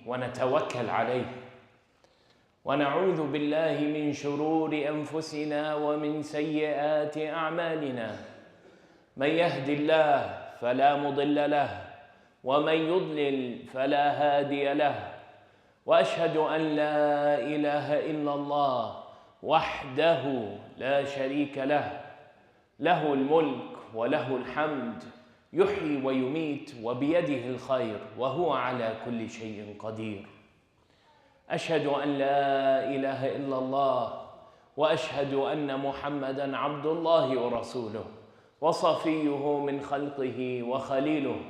ونتوكل عليه ونعوذ بالله من شرور أنفسنا ومن سيئات أعمالنا من يهد الله فلا مضل له ومن يضلل فلا هادي له وأشهد أن لا إله إلا الله وحده لا شريك له له الملك وله الحمد يحيي ويميت وبيده الخير وهو على كل شيء قدير أشهد أن لا إله إلا الله وأشهد أن محمدًا عبد الله ورسوله وصفيه من خلقه وخليله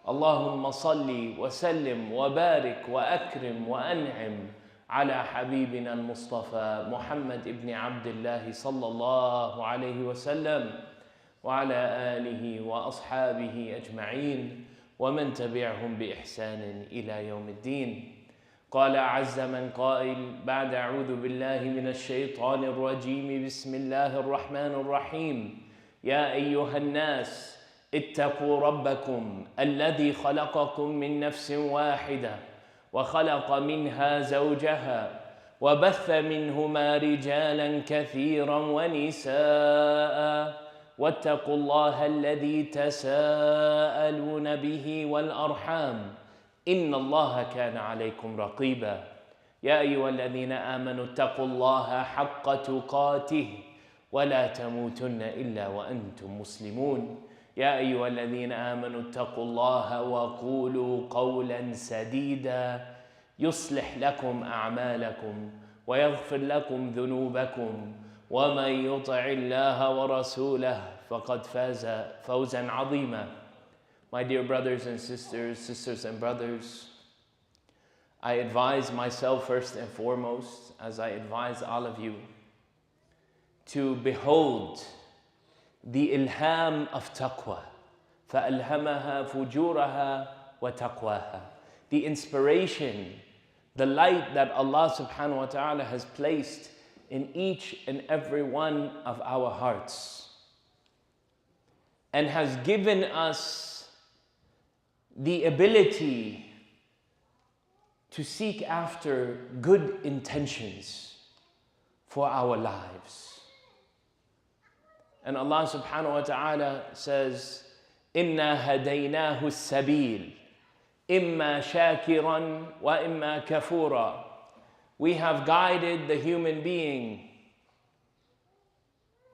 اللهم صل وسلم وبارك وأكرم وأنعم على حبيبنا المصطفى محمد بن عبد الله صلى الله عليه وسلم وعلى آله وأصحابه أجمعين ومن تبعهم بإحسان إلى يوم الدين. قال عز من قائل بعد أعوذ بالله من الشيطان الرجيم بسم الله الرحمن الرحيم يا أيها الناس اتقوا ربكم الذي خلقكم من نفس واحدة وخلق منها زوجها وبث منهما رجالا كثيرا ونساء واتقوا الله الذي تساءلون به والأرحام إن الله كان عليكم رقيبا يا أيها الذين آمنوا اتقوا الله حق تقاته ولا تموتن إلا وأنتم مسلمون يا أيها الذين آمنوا اتقوا الله وقولوا قولا سديدا يصلح لكم أعمالكم ويغفر لكم ذنوبكم ومن يطع الله ورسوله فقد فاز فوزا عظيما. My dear brothers and sisters and brothers, I advise myself first and foremost, as I advise all of you, to behold the ilham of taqwa. فَأَلْهَمَهَا فُجُورَهَا وَتَقْوَاهَا. The inspiration, the light that Allah subhanahu wa ta'ala has placed in each and every one of our hearts and has given us the ability to seek after good intentions for our lives. And Allah subhanahu wa ta'ala says, إِنَّا هَدَيْنَاهُ السَّبِيلِ إِمَّا شَاكِرًا وَإِمَّا كَفُورًا. We have guided the human being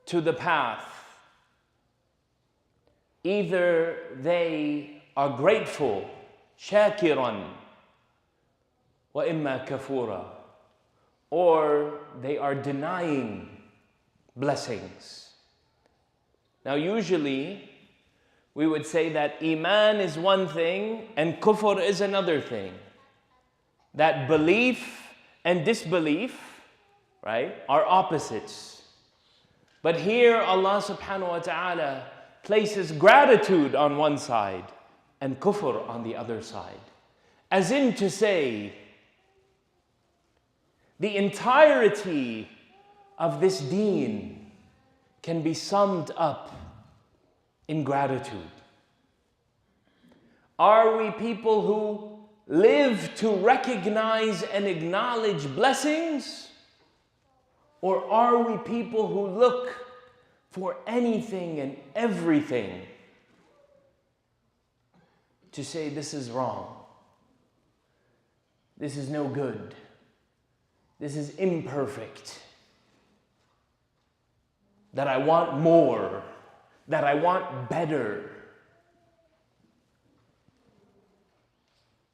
to the path. Either they are grateful, shakiran, wa imma kafura, or they are denying blessings. Now usually we would say that iman is one thing and kufr is another thing. That belief and disbelief, right, are opposites. But here Allah subhanahu wa ta'ala places gratitude on one side and kufr on the other side. As in to say, the entirety of this deen can be summed up in gratitude. Are we people who live to recognize and acknowledge blessings? Or are we people who look for anything and everything to say this is wrong, this is no good, this is imperfect, that I want more, that I want better?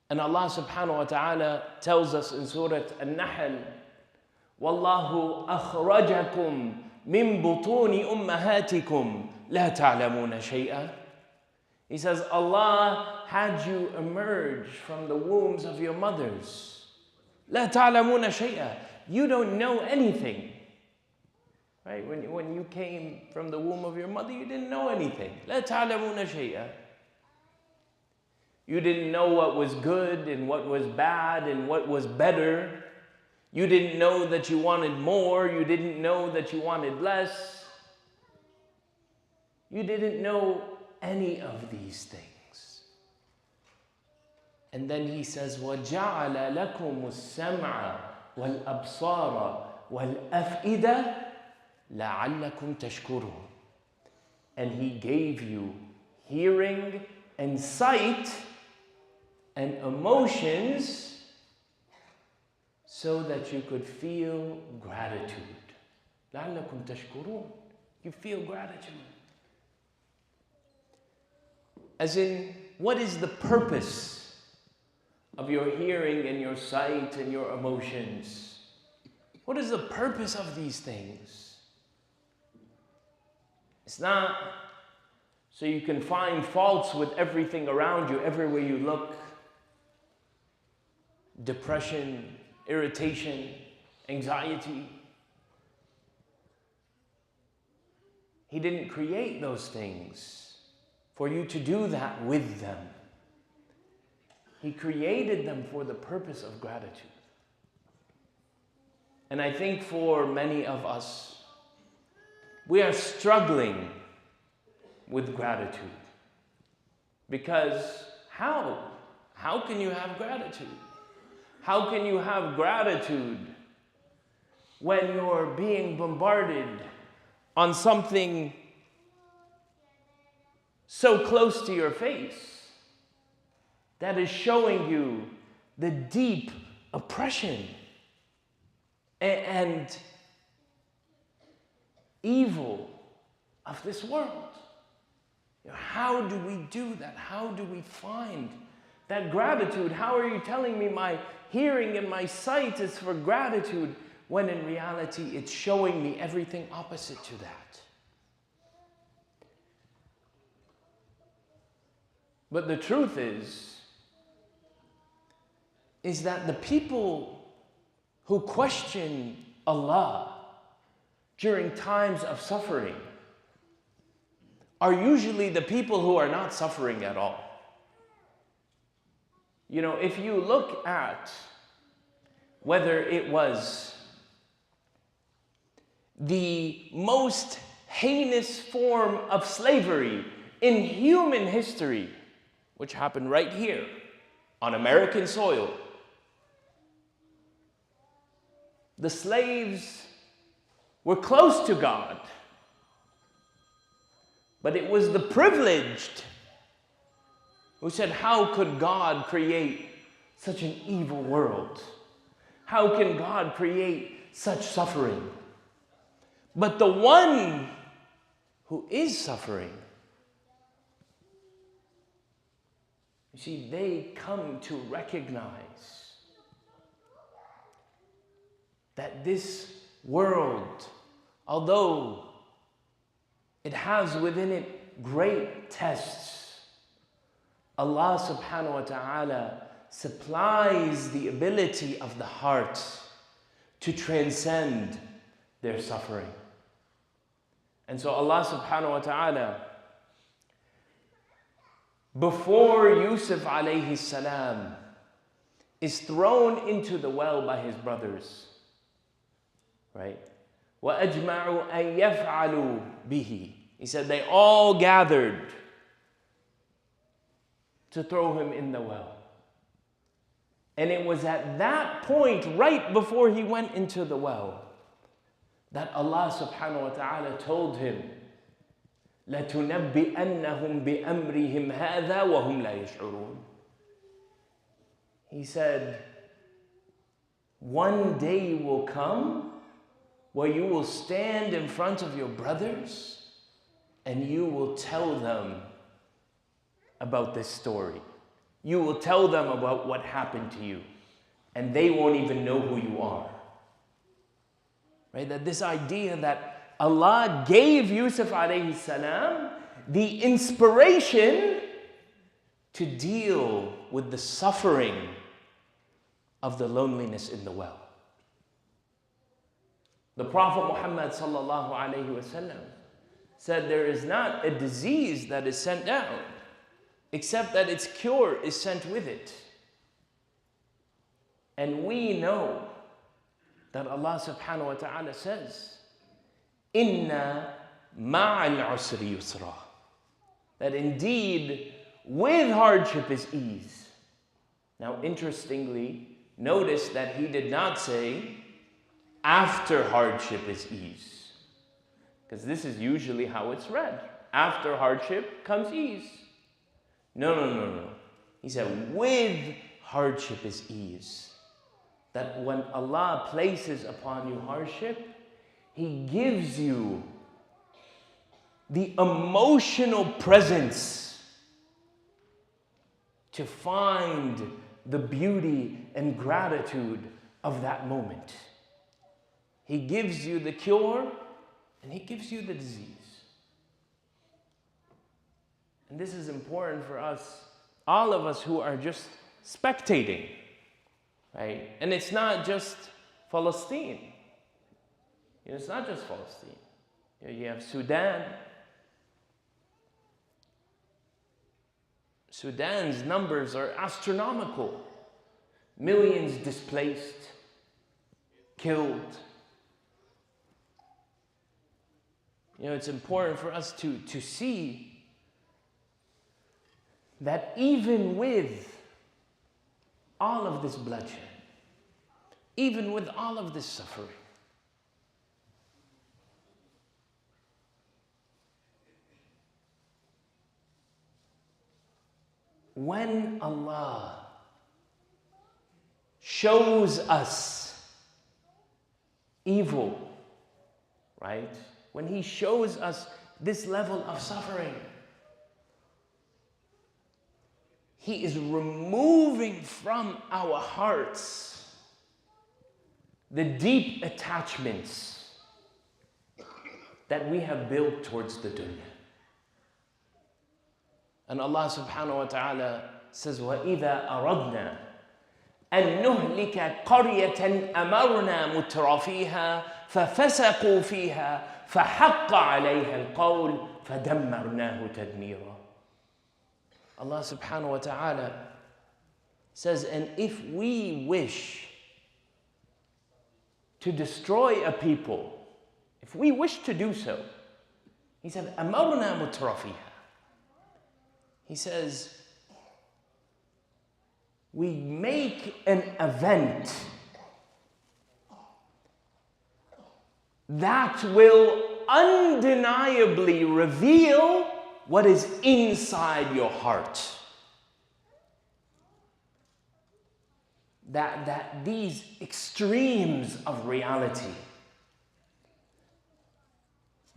And Allah subhanahu wa ta'ala tells us in Surah An-Nahl, وَاللَّهُ أَخْرَجَكُمْ مِن بُطُونِ أُمَّهَاتِكُمْ لَا تَعْلَمُونَ شَيْئًا. He says, Allah had you emerge from the wombs of your mothers. لَا تَعْلَمُونَ شَيْئًا. You don't know anything. Right? When you came from the womb of your mother, you didn't know anything. لَا تَعْلَمُونَ شَيْئًا. You didn't know what was good and what was bad and what was better. You didn't know that you wanted more. You didn't know that you wanted less. You didn't know any of these things. And then he says, وَجَعَلَ لَكُمُ السَّمْعَ وَالْأَبْصَارَ وَالْأَفْئِدَةَ لَعَلَّكُمْ تَشْكُرُونَ. And he gave you hearing and sight and emotions so that you could feel gratitude. لَعَلَّكُمْ تَشْكُرُونَ. You feel gratitude. As in, what is the purpose of your hearing and your sight and your emotions? What is the purpose of these things? It's not so you can find faults with everything around you, everywhere you look. Depression, irritation, anxiety. He didn't create those things for you to do that with them. He created them for the purpose of gratitude. And I think for many of us, we are struggling with gratitude. Because how? How can you have gratitude? How can you have gratitude when you're being bombarded on something so close to your face that is showing you the deep oppression and evil of this world? How do we do that? How do we find that gratitude? How are you telling me my hearing and my sight is for gratitude when in reality it's showing me everything opposite to that? But the truth is that the people who question Allah during times of suffering are usually the people who are not suffering at all. You know, if you look at whether it was the most heinous form of slavery in human history, which happened right here on American soil, the slaves were close to God, but it was the privileged who said, how could God create such an evil world? How can God create such suffering? But the one who is suffering, you see, they come to recognize that this world, although it has within it great tests, Allah subhanahu wa ta'ala supplies the ability of the heart to transcend their suffering. And so Allah subhanahu wa ta'ala, before Yusuf alayhi salam is thrown into the well by his brothers, right? وَأَجْمَعُوا أَن يَفْعَلُوا بِهِ. He said they all gathered to throw him in the well. And it was at that point, right before he went into the well, that Allah subhanahu wa ta'ala told him, لَتُنَبِّئَنَّهُمْ بِأَمْرِهِمْ هَذَا وَهُمْ لَا يَشْعُرُونَ. He said, one day will come where you will stand in front of your brothers and you will tell them about this story. You will tell them about what happened to you, and they won't even know who you are. Right? That this idea that Allah gave Yusuf alayhi salam the inspiration to deal with the suffering of the loneliness in the well. The Prophet Muhammad sallallahu alayhi wasallam said there is not a disease that is sent down except that its cure is sent with it. And we know that Allah subhanahu wa ta'ala says, Inna ma'al usri yusra. That indeed with hardship is ease. Now, interestingly, notice that he did not say, after hardship is ease. Because this is usually how it's read. After hardship comes ease. No. He said, with hardship is ease. That when Allah places upon you hardship, He gives you the emotional presence to find the beauty and gratitude of that moment. He gives you the cure and He gives you the disease. And this is important for us, all of us who are just spectating, right? And it's not just Palestine. It's not just Palestine. You have Sudan. Sudan's numbers are astronomical. Millions displaced, killed. It's important for us to see that even with all of this bloodshed, even with all of this suffering, when Allah shows us evil, right? When He shows us this level of suffering, He is removing from our hearts the deep attachments that we have built towards the dunya. And Allah subhanahu wa ta'ala says, وَإِذَا أَرَدْنَا أَن نُهْلِكَ قَرْيَةً أَمَرْنَا مُتْرَفِيهَا فَفَسَقُوا فِيهَا فَحَقَّ عَلَيْهَا الْقَوْلُ فَدَمَّرْنَاهُ تَدْمِيرًا. Allah subhanahu wa ta'ala says, and if we wish to destroy a people, if we wish to do so, He said, أَمَرْنَا مُتْرَفِيهَا. He says, we make an event that will undeniably reveal what is inside your heart. That these extremes of reality,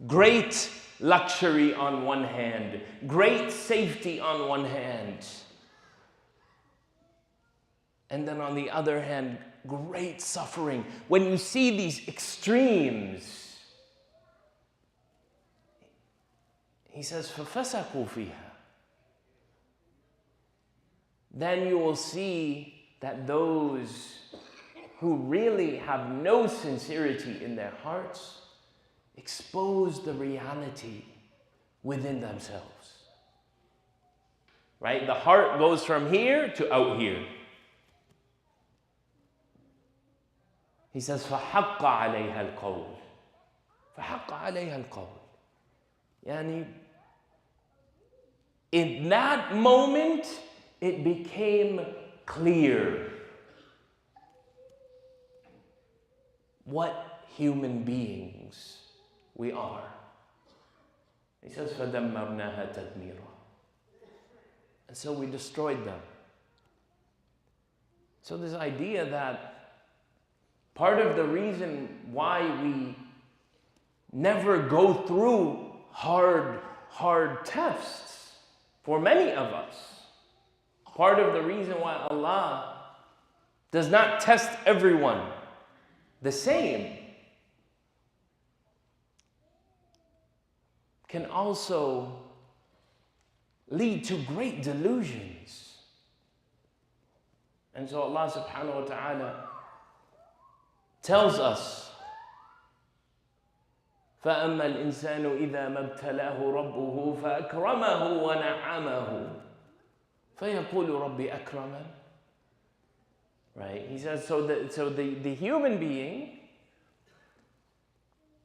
great luxury on one hand, great safety on one hand, and then on the other hand, great suffering. When you see these extremes, He says, فَفَسَقُوا فِيهَا. Then you will see that those who really have no sincerity in their hearts expose the reality within themselves. Right? The heart goes from here to out here. He says, فَحَقَّ عَلَيْهَا الْقَوْلُ. فَحَقَّ عَلَيْهَا الْقَوْلُ. Yani, in that moment, it became clear what human beings we are. He says, فَدَمَّرْنَاهَا تَدْمِيرًا. And so we destroyed them. So this idea that part of the reason why we never go through hard tests for many of us, part of the reason why Allah does not test everyone the same, can also lead to great delusions. And so Allah subhanahu wa ta'ala tells us, فَأَمَّا الْإِنسَانُ إِذَا مَا ابْتَلَاهُ رَبُّهُ فَأَكْرَمَهُ وَنَعَّمَهُ فَيَقُولُ رَبِّي أَكْرَمَنِ. Right? He says, so the human being,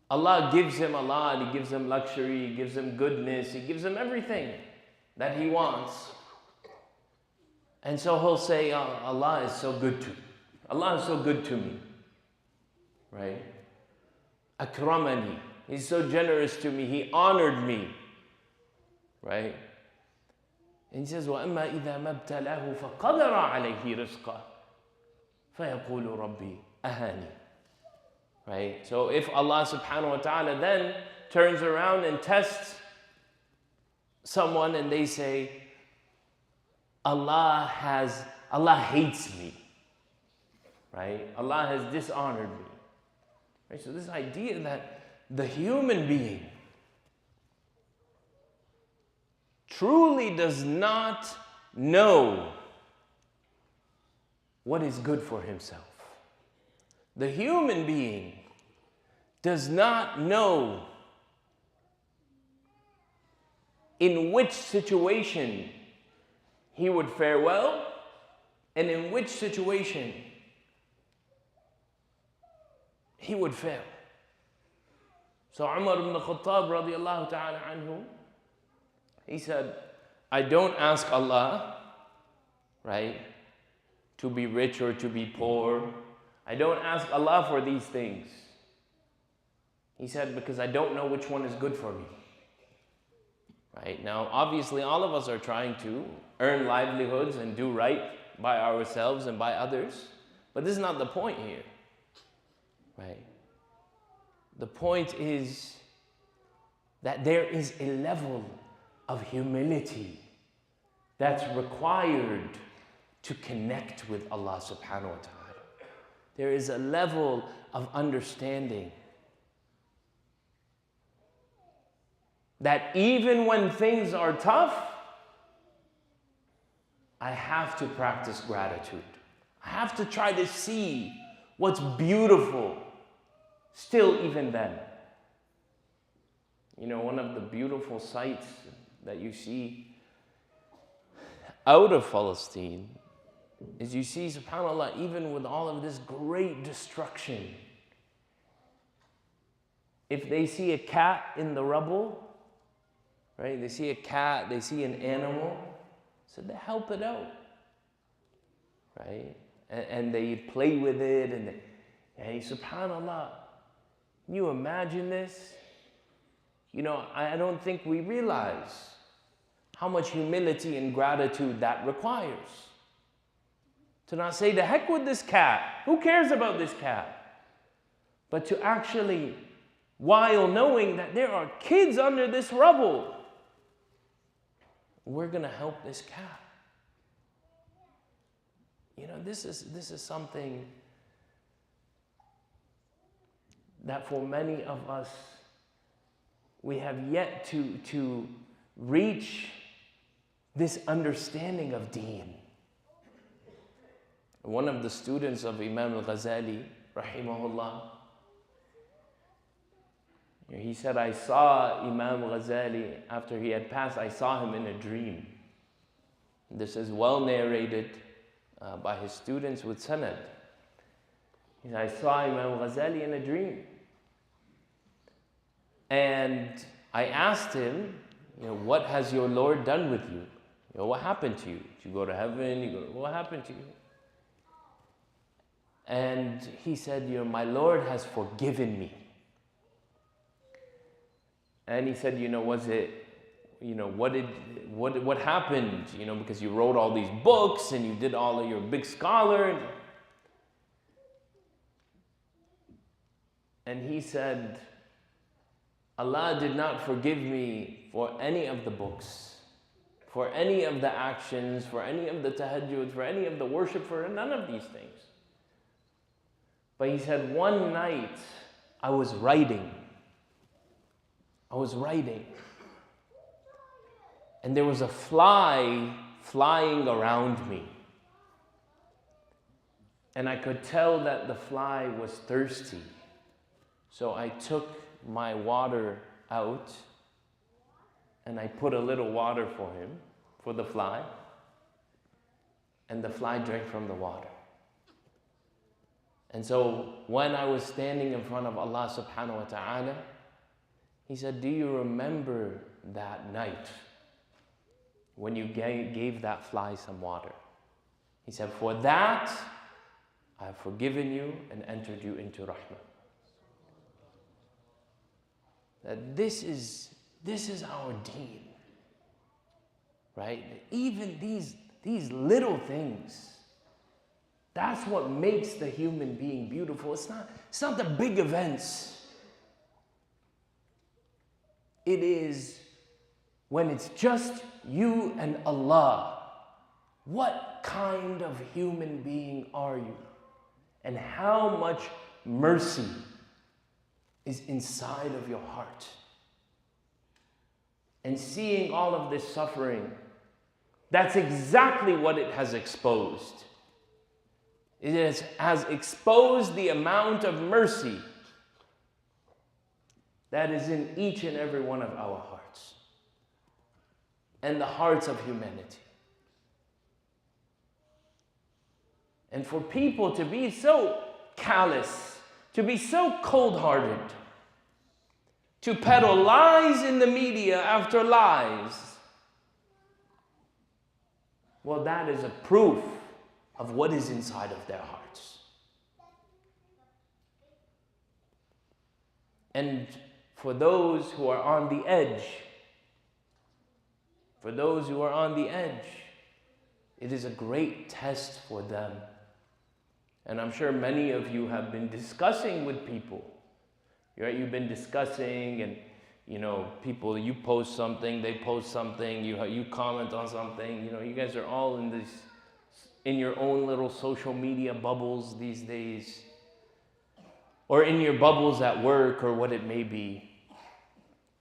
Allah gives him a lot, He gives him luxury, He gives him goodness, He gives him everything that he wants. And so he'll say, oh, Allah is so good to me. Allah is so good to me. Right? Akramani. He's so generous to me. He honored me. Right? And he says, وَأَمَّا إِذَا مَبْتَلَاهُ فَقَدَرَ عَلَيْهِ رِزْقَهُ فَيَقُولُ رَبِّي أَهَانِ. Right? So if Allah subhanahu wa ta'ala then turns around and tests someone and they say, Allah hates me. Right? Allah has dishonored me. Right? So this idea that the human being truly does not know what is good for himself. The human being does not know in which situation he would fare well and in which situation he would fail. So Umar ibn Khattab radiallahu ta'ala anhu, he said, I don't ask Allah, right, to be rich or to be poor. I don't ask Allah for these things. He said, because I don't know which one is good for me. Right? Now, obviously, all of us are trying to earn livelihoods and do right by ourselves and by others. But this is not the point here. Right? The point is that there is a level of humility that's required to connect with Allah subhanahu wa ta'ala. There is a level of understanding that even when things are tough, I have to practice gratitude. I have to try to see what's beautiful still even then. You know, one of the beautiful sights that you see out of Palestine is you see, subhanAllah, even with all of this great destruction, if they see a cat in the rubble, right? They see a cat, they see an animal, so they help it out, right? And they play with it, and subhanAllah, can you imagine this? You know, I don't think we realize how much humility and gratitude that requires. To not say, the heck with this cat, who cares about this cat? But to actually, while knowing that there are kids under this rubble, we're gonna help this cat. You know, this is something that for many of us, we have yet to reach this understanding of deen. One of the students of Imam al-Ghazali, rahimahullah, he said, I saw Imam Ghazali after he had passed, I saw him in a dream. This is well narrated by his students with sanad. He said, I saw Imam Ghazali in a dream. And I asked him, you know, what has your Lord done with you? You know, what happened to you? Did you go to heaven? What happened to you? And he said, you know, my Lord has forgiven me. And he said, you know, was it, you know, what happened? You know, because you wrote all these books and you did all of, you're a big scholar. And he said, Allah did not forgive me for any of the books, for any of the actions, for any of the tahajjud, for any of the worship, for none of these things. But he said, one night I was writing. And there was a fly flying around me. And I could tell that the fly was thirsty. So I took my water out and I put a little water for him, for the fly. And the fly drank from the water. And so when I was standing in front of Allah subhanahu wa ta'ala, he said, do you remember that night when you gave that fly some water? He said, for that, I have forgiven you and entered you into rahmah. That this is our deen. Right? Even these little things, that's what makes the human being beautiful. It's not the big events. It is when it's just you and Allah. What kind of human being are you? And how much mercy is inside of your heart? And seeing all of this suffering, that's exactly what it has exposed. It has exposed the amount of mercy that is in each and every one of our hearts and the hearts of humanity. And for people to be so callous, to be so cold-hearted, to peddle lies in the media after lies, well, that is a proof of what is inside of their hearts. And for those who are on the edge, it is a great test for them. And I'm sure many of you have been discussing with people. Right? You've been discussing, and people, you post something, they post something, you comment on something. You guys are all in your own little social media bubbles these days, or in your bubbles at work, or what it may be.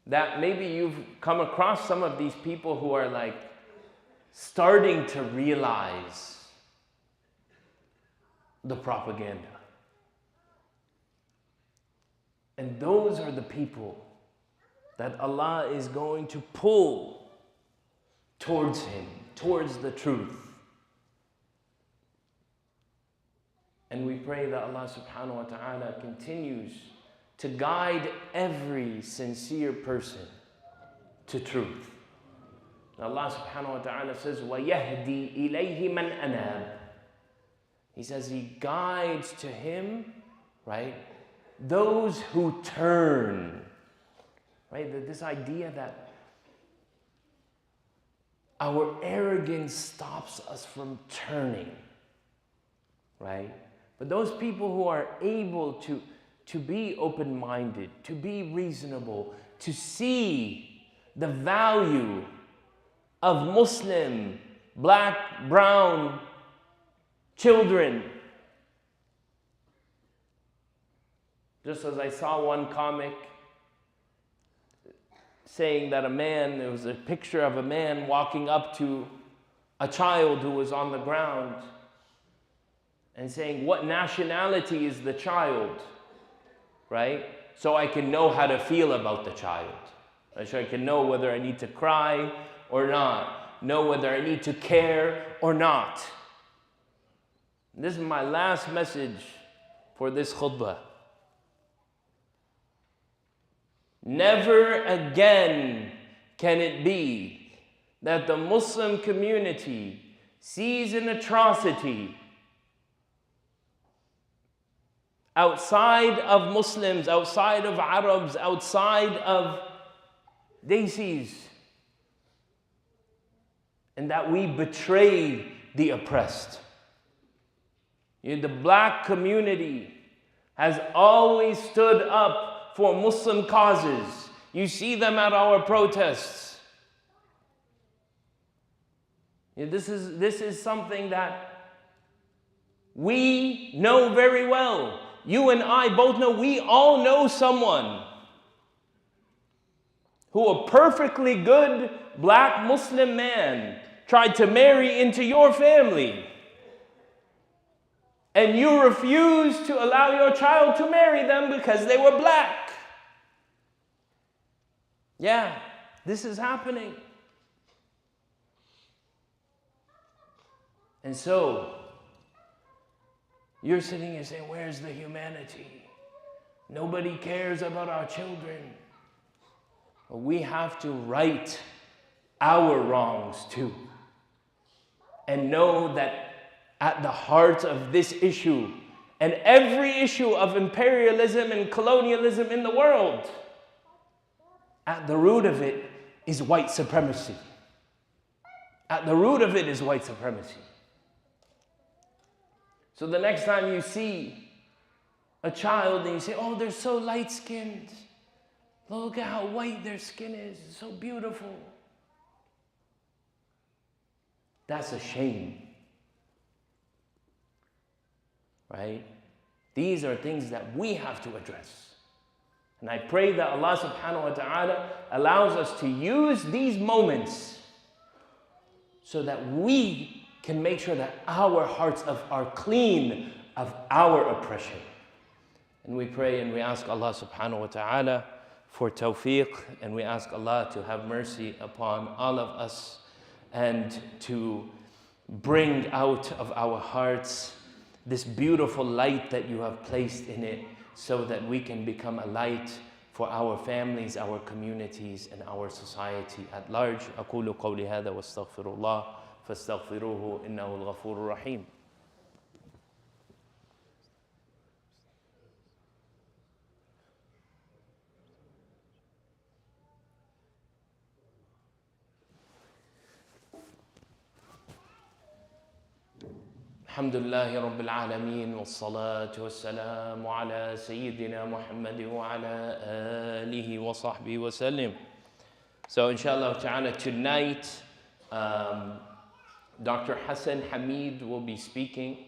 That maybe you've come across some of these people who are like starting to realize the propaganda. And those are the people that Allah is going to pull towards Him, towards the truth. And we pray that Allah subhanahu wa ta'ala continues to guide every sincere person to truth. And Allah subhanahu wa ta'ala says, وَيَهْدِي إِلَيْهِ مَنْ أَنَابَ. He says He guides to Him, right, those who turn. Right? This idea that our arrogance stops us from turning. Right? But those people who are able to be open-minded, to be reasonable, to see the value of Muslim, black, brown children. Just as I saw one comic saying that there was a picture of a man walking up to a child who was on the ground and saying, what nationality is the child? Right? So I can know how to feel about the child. So I can know whether I need to cry or not. Know whether I need to care or not. This is my last message for this khutbah. Never again can it be that the Muslim community sees an atrocity outside of Muslims, outside of Arabs, outside of Desis, and that we betray the oppressed. The black community has always stood up for Muslim causes. You see them at our protests. This is something that we know very well. You and I both know, we all know someone who a perfectly good black Muslim man tried to marry into your family. And you refused to allow your child to marry them because they were black. Yeah, this is happening. And so, you're sitting here saying, where's the humanity? Nobody cares about our children. Well, we have to right our wrongs too. And know that at the heart of this issue and every issue of imperialism and colonialism in the world. At the root of it is white supremacy. At the root of it is white supremacy. So the next time you see a child and you say, oh, they're so light-skinned. Look at how white their skin is. It's so beautiful. That's a shame. Right? These are things that we have to address. And I pray that Allah subhanahu wa ta'ala allows us to use these moments so that we can make sure that our hearts are clean of our oppression. And we pray and we ask Allah subhanahu wa ta'ala for tawfiq, and we ask Allah to have mercy upon all of us and to bring out of our hearts this beautiful light that you have placed in it, so that we can become a light for our families, our communities, and our society at large. أقول قولي هذا واستغفر الله فاستغفروه إنه الغفور الرحيم. الحمد لله رب العالمين والصلاة والسلام على سيدنا محمد وعلى آله وصحبه وسلم. So inshallah ta'ala tonight, Dr. Hassan Hamid will be speaking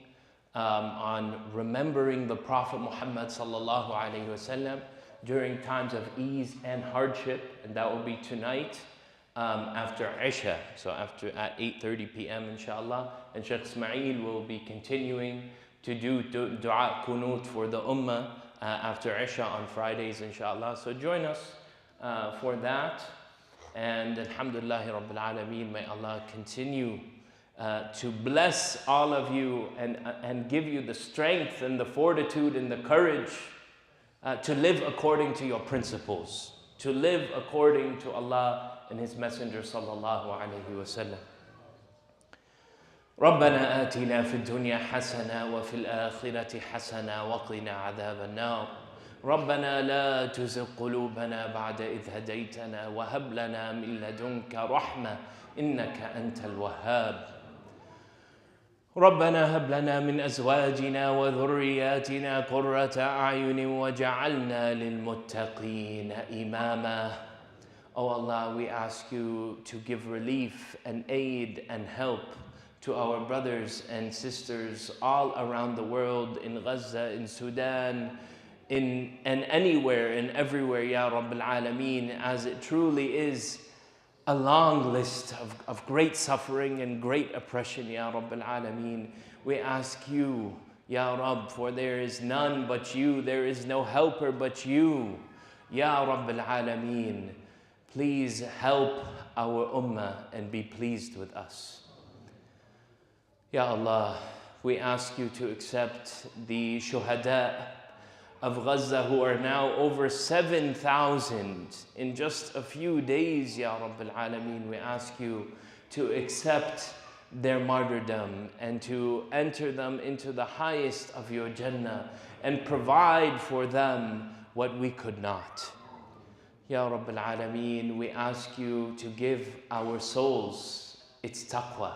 on remembering the Prophet Muhammad sallallahu alayhi wasallam during times of ease and hardship, and that will be tonight. After Isha, so at 8:30 p.m. inshallah, and Sheikh Ismail will be continuing to do dua kunut for the ummah after Isha on Fridays inshallah. So join us for that, and alhamdulillahi rabbil alameen, may Allah continue to bless all of you and give you the strength and the fortitude and the courage to live according to your principles, to live according to Allah and His Messenger sallallahu alayhi wa sallam. ربنا آتنا في الدنيا حسنة وفي الآخرة حسنة وقنا عذاب النار. ربنا لا تزغ قلوبنا بعد إذ هديتنا وهب لنا من لدنك رحمة إنك أنت الوهاب. ربنا هب لنا من أزواجنا وذرياتنا قرة أعين وجعلنا للمتقين إماما. Oh Allah, we ask you to give relief and aid and help to our brothers and sisters all around the world, in Gaza, in Sudan, and anywhere and everywhere, Ya Rabbil Alameen, as it truly is a long list of great suffering and great oppression, Ya Rabbil Alameen. We ask you, Ya Rabb, for there is none but you, there is no helper but you, Ya Rabbil Alameen. Please help our ummah and be pleased with us. Ya Allah, we ask you to accept the shuhada of Gaza, who are now over 7,000 in just a few days, Ya Rabbil Alameen. We ask you to accept their martyrdom and to enter them into the highest of your Jannah and provide for them what we could not. Ya Rabbil Alameen, we ask you to give our souls its taqwa,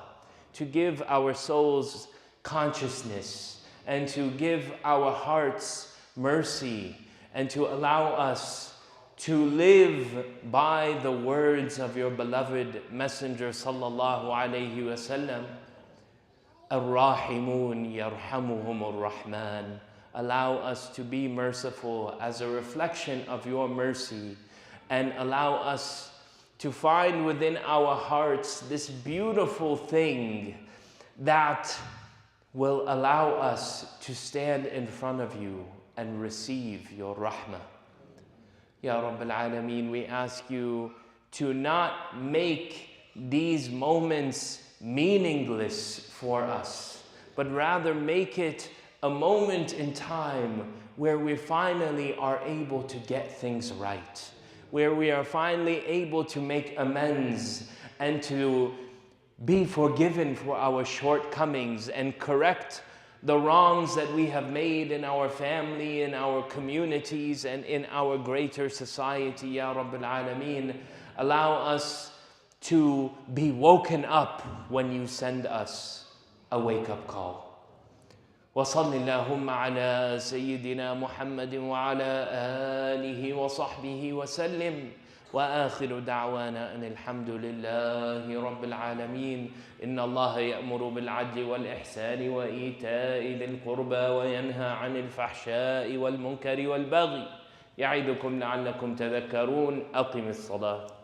to give our souls consciousness, and to give our hearts mercy, and to allow us to live by the words of your beloved Messenger sallallahu alayhi wa sallam. Ar-Rahimun yarhamuhumur Rahman. Allow us to be merciful as a reflection of your mercy, and allow us to find within our hearts this beautiful thing that will allow us to stand in front of you and receive your rahmah. Ya Rabbil Alameen, we ask you to not make these moments meaningless for us, but rather make it a moment in time where we finally are able to get things right, where we are finally able to make amends and to be forgiven for our shortcomings and correct the wrongs that we have made in our family, in our communities, and in our greater society, Ya Rabbil Alameen. Allow us to be woken up when you send us a wake-up call. وصل اللهم على سيدنا محمد وعلى آله وصحبه وسلم وآخر دعوانا أن الحمد لله رب العالمين. إن الله يأمر بالعدل والإحسان وإيتاء ذي القربى وينهى عن الفحشاء والمنكر والبغي يعظكم لعلكم تذكرون. أقم الصلاة.